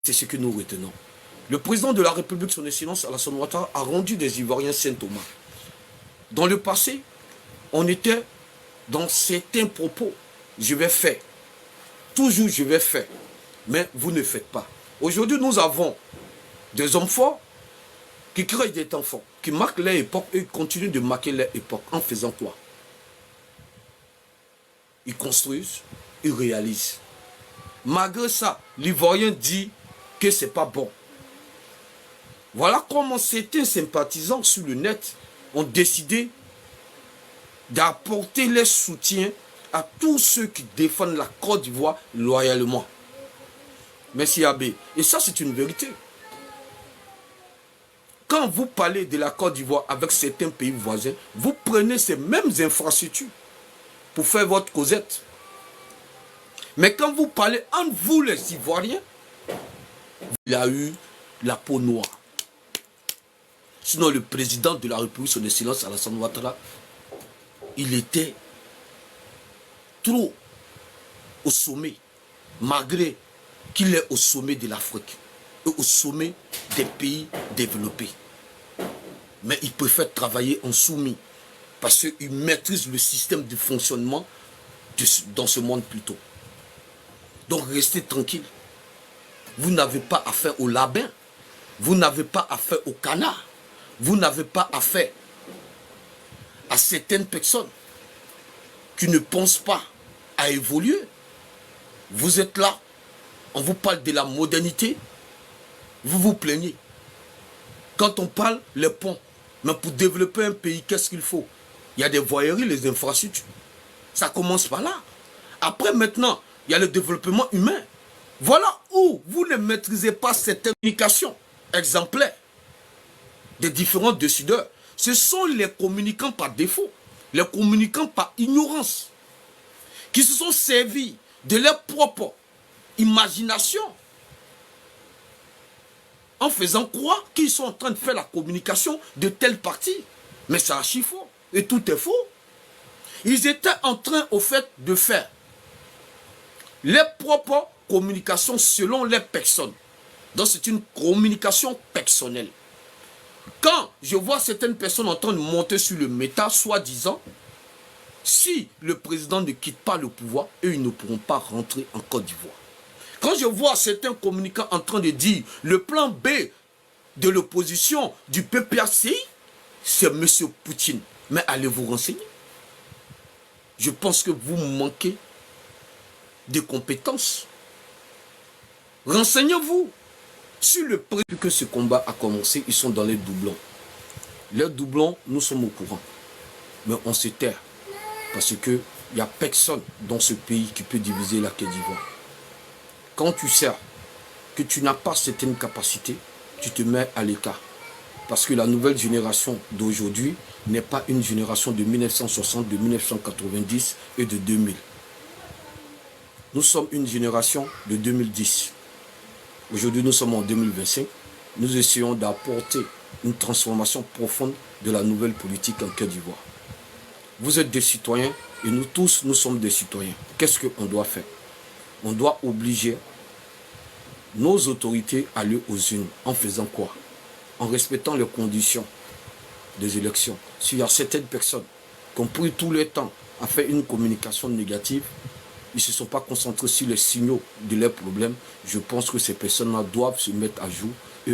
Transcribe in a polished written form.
C'est ce que nous retenons. Le président de la République, son Excellence Alassane Ouattara, a rendu des Ivoiriens Saint-Thomas. Dans le passé, on était dans certains propos. Je vais faire. Toujours je vais faire. Mais vous ne faites pas. Aujourd'hui, nous avons des hommes forts qui créent des temps forts, qui marquent leur époque et continuent de marquer leur époque. En faisant quoi? Ils construisent, ils réalisent. Malgré ça, l'Ivoirien dit que ce n'est pas bon. Voilà comment certains sympathisants sur le net ont décidé d'apporter leur soutien à tous ceux qui défendent la Côte d'Ivoire loyalement. Merci Abbé. Et ça, c'est une vérité. Quand vous parlez de la Côte d'Ivoire avec certains pays voisins, vous prenez ces mêmes infrastructures pour faire votre causette. Mais quand vous parlez entre vous les Ivoiriens, il a eu la peau noire. Sinon, le président de la République, son Excellence Alassane Ouattara, il était trop au sommet, malgré qu'il est au sommet de l'Afrique et au sommet des pays développés. Mais il préfère travailler en soumis parce qu'il maîtrise le système de fonctionnement dans ce monde plutôt. Donc restez tranquille. Vous n'avez pas affaire au labin, vous n'avez pas affaire au canard, vous n'avez pas affaire à certaines personnes qui ne pensent pas à évoluer. Vous êtes là, on vous parle de la modernité, vous vous plaignez. Quand on parle, les ponts, mais pour développer un pays, qu'est-ce qu'il faut? Il y a des voiries, les infrastructures. Ça commence par là. Après, maintenant, il y a le développement humain. Voilà où vous ne maîtrisez pas cette communication exemplaire des différents décideurs. Ce sont les communicants par défaut, les communicants par ignorance, qui se sont servis de leur propre imagination en faisant croire qu'ils sont en train de faire la communication de tel parti. Mais c'est archi faux. Et tout est faux. Ils étaient en train, au fait, de faire les propres communications selon les personnes. Donc c'est une communication personnelle. Quand je vois certaines personnes en train de monter sur le méta, soi-disant, si le président ne quitte pas le pouvoir, eux, ils ne pourront pas rentrer en Côte d'Ivoire. Quand je vois certains communicants en train de dire le plan B de l'opposition du PPACI, c'est M. Poutine. Mais allez vous renseigner. Je pense que vous manquez de compétences. Renseignez-vous. Sur le prix que ce combat a commencé, ils sont dans les doublons. Les doublons, nous sommes au courant. Mais on se terre. Parce qu'il n'y a personne dans ce pays qui peut diviser la Côte d'Ivoire. Quand tu sais que tu n'as pas certaines capacités, tu te mets à l'écart. Parce que la nouvelle génération d'aujourd'hui n'est pas une génération de 1960, de 1990 et de 2000. Nous sommes une génération de 2010. Aujourd'hui, nous sommes en 2025. Nous essayons d'apporter une transformation profonde de la nouvelle politique en Côte d'Ivoire. Vous êtes des citoyens et nous tous, nous sommes des citoyens. Qu'est-ce qu'on doit faire? On doit obliger nos autorités à aller aux urnes. En faisant quoi? En respectant les conditions des élections. S'il y a certaines personnes qui ont pris tout le temps à faire une communication négative, ils ne se sont pas concentrés sur les signaux de leurs problèmes. Je pense que ces personnes-là doivent se mettre à jour et